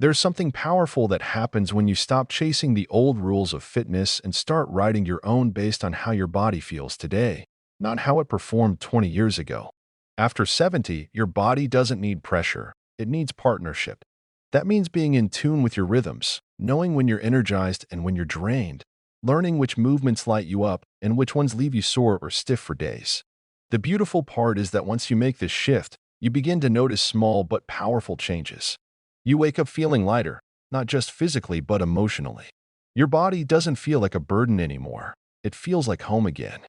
There's something powerful that happens when you stop chasing the old rules of fitness and start writing your own based on how your body feels today, not how it performed 20 years ago. After 70, your body doesn't need pressure, it needs partnership. That means being in tune with your rhythms, knowing when you're energized and when you're drained, learning which movements light you up and which ones leave you sore or stiff for days. The beautiful part is that once you make this shift, you begin to notice small but powerful changes. You wake up feeling lighter, not just physically but emotionally. Your body doesn't feel like a burden anymore. It feels like home again.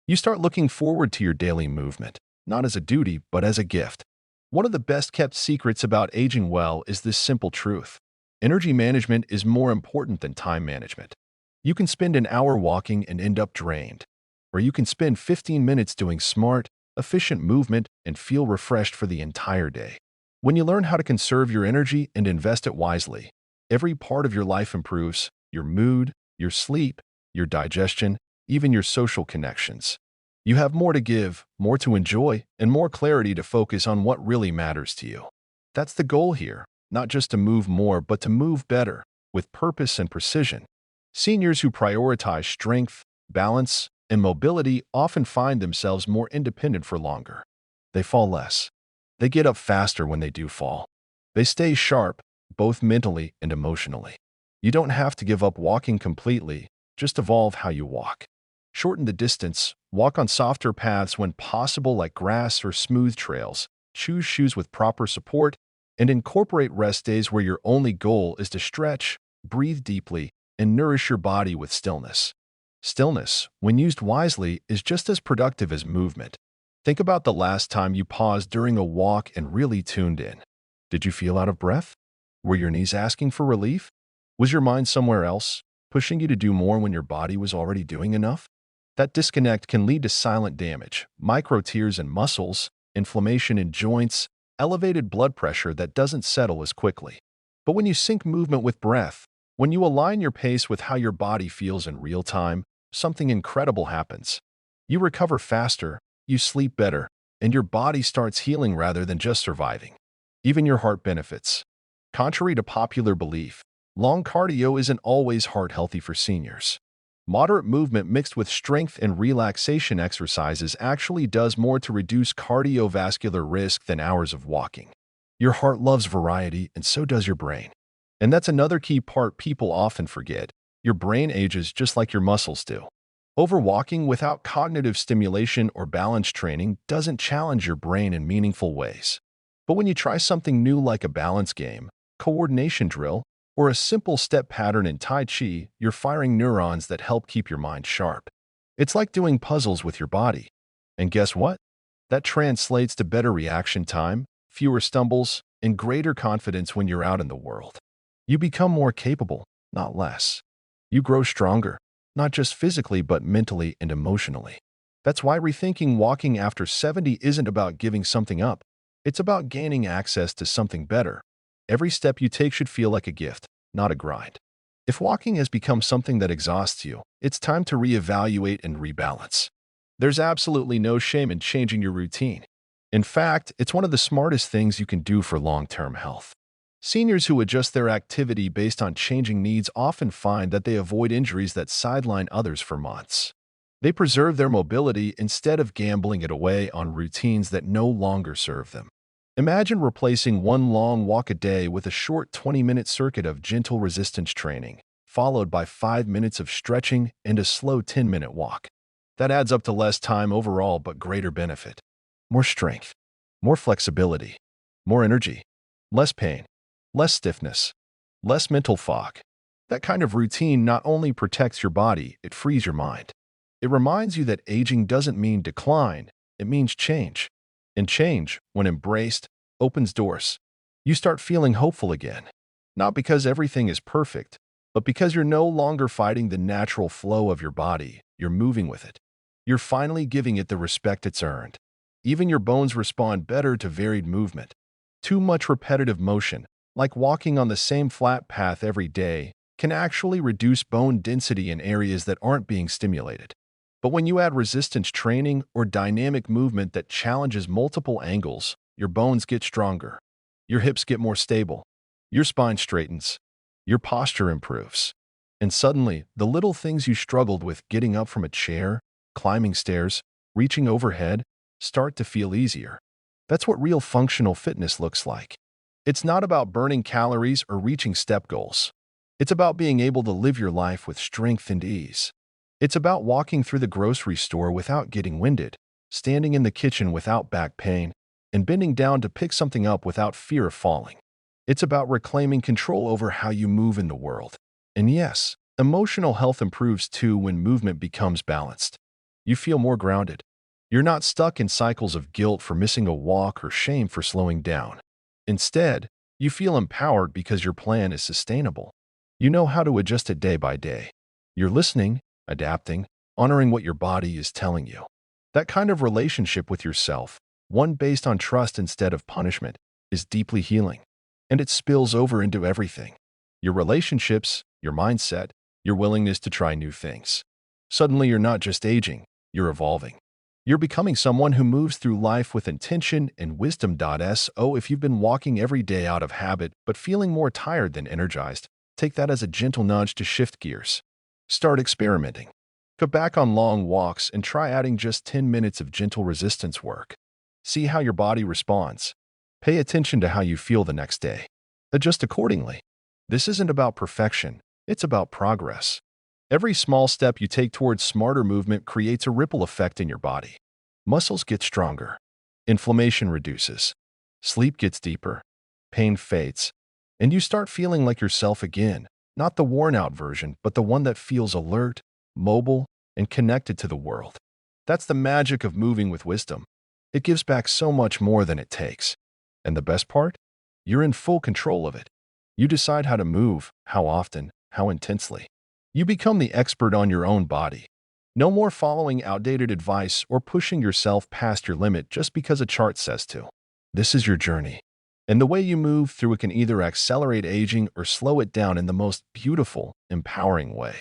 You start looking forward to your daily movement, not as a duty but as a gift. One of the best-kept secrets about aging well is this simple truth. Energy management is more important than time management. You can spend an hour walking and end up drained, or you can spend 15 minutes doing smart, efficient movement and feel refreshed for the entire day. When you learn how to conserve your energy and invest it wisely, every part of your life improves: your mood, your sleep, your digestion, even your social connections. You have more to give, more to enjoy, and more clarity to focus on what really matters to you. That's the goal here, not just to move more, but to move better, with purpose and precision. Seniors who prioritize strength, balance, and mobility often find themselves more independent for longer. They fall less. They get up faster when they do fall. They stay sharp, both mentally and emotionally. You don't have to give up walking completely, just evolve how you walk. Shorten the distance, walk on softer paths when possible like grass or smooth trails, choose shoes with proper support, and incorporate rest days where your only goal is to stretch, breathe deeply, and nourish your body with stillness. Stillness, when used wisely, is just as productive as movement. Think about the last time you paused during a walk and really tuned in. Did you feel out of breath? Were your knees asking for relief? Was your mind somewhere else, pushing you to do more when your body was already doing enough? That disconnect can lead to silent damage, micro tears in muscles, inflammation in joints, elevated blood pressure that doesn't settle as quickly. But when you sync movement with breath, when you align your pace with how your body feels in real time, something incredible happens. You recover faster, you sleep better, and your body starts healing rather than just surviving. Even your heart benefits. Contrary to popular belief, long cardio isn't always heart-healthy for seniors. Moderate movement mixed with strength and relaxation exercises actually does more to reduce cardiovascular risk than hours of walking. Your heart loves variety, and so does your brain. And that's another key part people often forget. Your brain ages just like your muscles do. Overwalking without cognitive stimulation or balance training doesn't challenge your brain in meaningful ways. But when you try something new like a balance game, coordination drill, or a simple step pattern in Tai Chi, you're firing neurons that help keep your mind sharp. It's like doing puzzles with your body. And guess what? That translates to better reaction time, fewer stumbles, and greater confidence when you're out in the world. You become more capable, not less. You grow stronger, not just physically but mentally and emotionally. That's why rethinking walking after 70 isn't about giving something up. It's about gaining access to something better. Every step you take should feel like a gift, not a grind. If walking has become something that exhausts you, it's time to reevaluate and rebalance. There's absolutely no shame in changing your routine. In fact, it's one of the smartest things you can do for long-term health. Seniors who adjust their activity based on changing needs often find that they avoid injuries that sideline others for months. They preserve their mobility instead of gambling it away on routines that no longer serve them. Imagine replacing one long walk a day with a short 20-minute circuit of gentle resistance training, followed by 5 minutes of stretching and a slow 10-minute walk. That adds up to less time overall but greater benefit. More strength, more flexibility, more energy, less pain, less stiffness, less mental fog. That kind of routine not only protects your body, it frees your mind. It reminds you that aging doesn't mean decline, it means change. And change, when embraced, opens doors. You start feeling hopeful again. Not because everything is perfect, but because you're no longer fighting the natural flow of your body, you're moving with it. You're finally giving it the respect it's earned. Even your bones respond better to varied movement. Too much repetitive motion, like walking on the same flat path every day, can actually reduce bone density in areas that aren't being stimulated. But when you add resistance training or dynamic movement that challenges multiple angles, your bones get stronger. Your hips get more stable. Your spine straightens, your posture improves, and suddenly, the little things you struggled with, getting up from a chair, climbing stairs, reaching overhead, start to feel easier. That's what real functional fitness looks like. It's not about burning calories or reaching step goals. It's about being able to live your life with strength and ease. It's about walking through the grocery store without getting winded, standing in the kitchen without back pain, and bending down to pick something up without fear of falling. It's about reclaiming control over how you move in the world. And yes, emotional health improves too when movement becomes balanced. You feel more grounded. You're not stuck in cycles of guilt for missing a walk or shame for slowing down. Instead, you feel empowered because your plan is sustainable. You know how to adjust it day by day. You're listening, adapting, honoring what your body is telling you. That kind of relationship with yourself, one based on trust instead of punishment, is deeply healing. And it spills over into everything. Your relationships, your mindset, your willingness to try new things. Suddenly, you're not just aging, you're evolving. You're becoming someone who moves through life with intention and wisdom. So if you've been walking every day out of habit but feeling more tired than energized, take that as a gentle nudge to shift gears. Start experimenting. Cut back on long walks and try adding just 10 minutes of gentle resistance work. See how your body responds. Pay attention to how you feel the next day. Adjust accordingly. This isn't about perfection, it's about progress. Every small step you take towards smarter movement creates a ripple effect in your body. Muscles get stronger. Inflammation reduces. Sleep gets deeper. Pain fades. And you start feeling like yourself again, not the worn-out version, but the one that feels alert, mobile, and connected to the world. That's the magic of moving with wisdom. It gives back so much more than it takes. And the best part? You're in full control of it. You decide how to move, how often, how intensely. You become the expert on your own body. No more following outdated advice or pushing yourself past your limit just because a chart says to. This is your journey. And the way you move through it can either accelerate aging or slow it down in the most beautiful, empowering way.